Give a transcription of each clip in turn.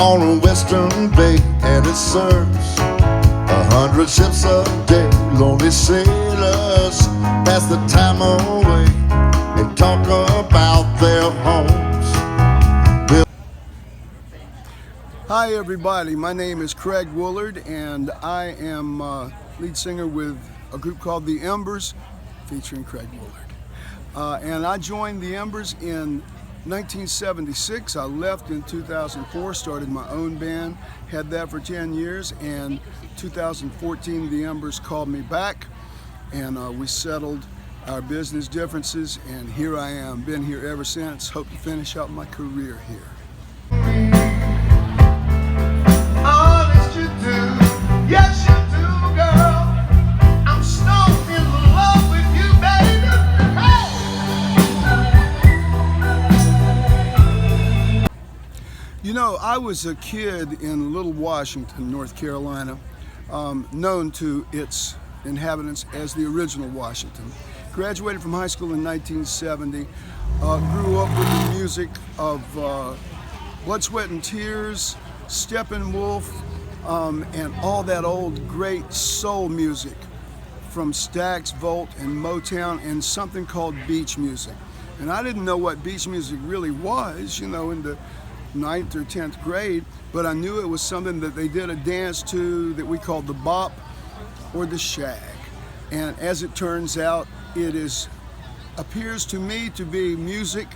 on a western bay, and it serves 100 ships a day. Lonely sailors pass the time away and talk about their homes. Hi everybody, my name is Craig Woolard, and I am lead singer with a group called the Embers featuring Craig Woolard. And I joined the Embers in 1976. I left in 2004, started my own band, had that for 10 years, and 2014 the Embers called me back, and we settled our business differences, and here I am, been here ever since. Hope to finish out my career here. You know, I was a kid in Little Washington, North Carolina, known to its inhabitants as the original Washington. Graduated from high school in 1970, grew up with the music of Blood, Sweat and Tears, Steppenwolf, and all that old great soul music from Stax, Volt, and Motown, and something called beach music. And I didn't know what beach music really was, you know, in the 9th or 10th grade, but I knew it was something that they did a dance to that we called the bop or the shag. And as it turns out, it appears to me to be music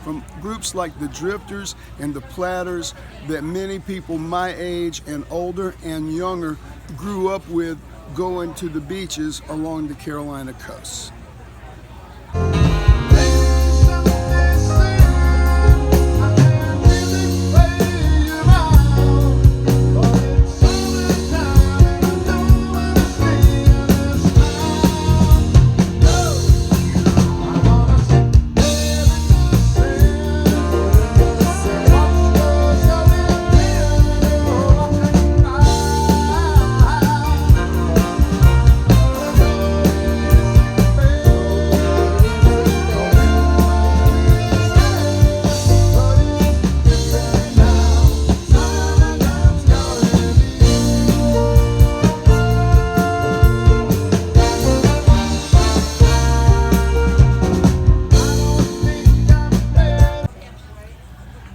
from groups like the Drifters and the Platters that many people my age and older and younger grew up with, going to the beaches along the Carolina coast.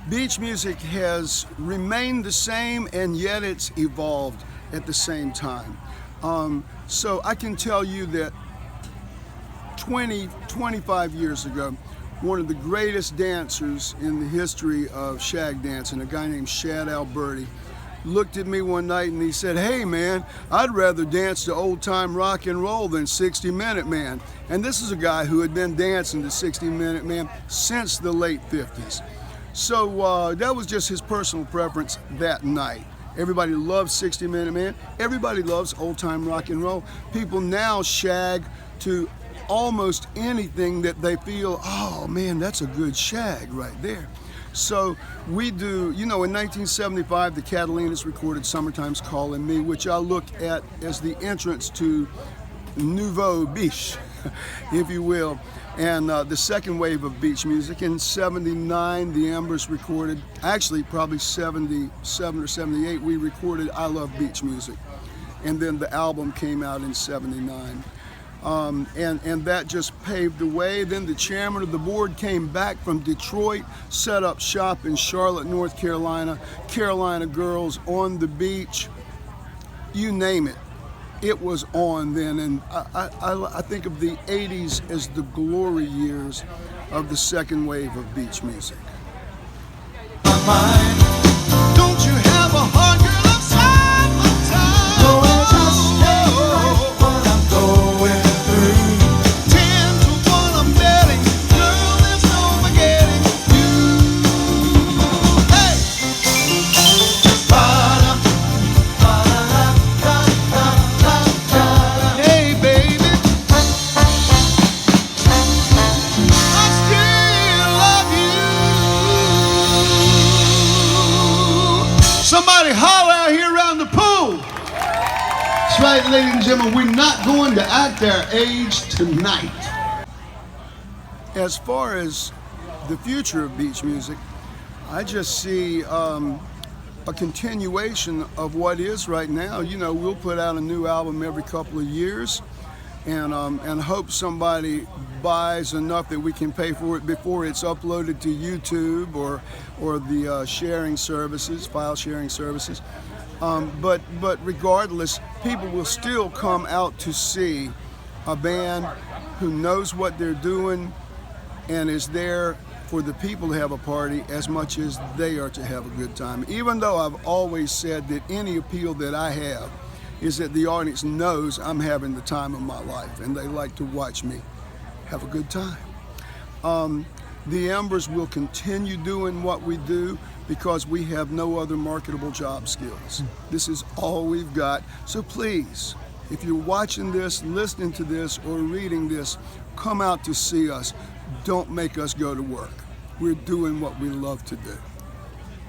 Beach music has remained the same, and yet it's evolved at the same time. So I can tell you that 25 years ago, one of the greatest dancers in the history of shag dancing, a guy named Shad Alberti, looked at me one night and he said, "Hey man, I'd rather dance to old time rock and roll than 60 Minute Man." And this is a guy who had been dancing to 60 Minute Man since the late 50s. So that was just his personal preference that night. Everybody loves 60 Minute Man. Everybody loves old time rock and roll. People now shag to almost anything that they feel, oh man, that's a good shag right there. So we do, you know, in 1975, the Catalinas recorded Summertime's Calling Me, which I look at as the entrance to Nouveau Beach, if you will. And the second wave of beach music. In 79, the Embers recorded, actually probably 77 or 78, we recorded I Love Beach Music. And then the album came out in 79. And that just paved the way. Then the chairman of the board came back from Detroit, set up shop in Charlotte, North Carolina, Carolina Girls on the beach, you name it. It was on then, and I think of the 80s as the glory years of the second wave of beach music. Don't you have a heart, girl, of summertime? No, I just can't write what I'm going through. 10 to 1 I'm betting, girl, there's no forgetting you. Hey! Hey, baby, I still love you. Somebody holler out here around the pool. That's right, ladies and gentlemen, we're not going to act our age tonight. As far as the future of beach music, I just see a continuation of what is right now. You know, we'll put out a new album every couple of years, and hope somebody buys enough that we can pay for it before it's uploaded to YouTube or the sharing services, file sharing services. But regardless, people will still come out to see a band who knows what they're doing and is there for the people to have a party as much as they are to have a good time. Even though I've always said that any appeal that I have is that the audience knows I'm having the time of my life and they like to watch me have a good time. The Embers will continue doing what we do because we have no other marketable job skills. This is all we've got. So please, if you're watching this, listening to this, or reading this, come out to see us. Don't make us go to work. We're doing what we love to do.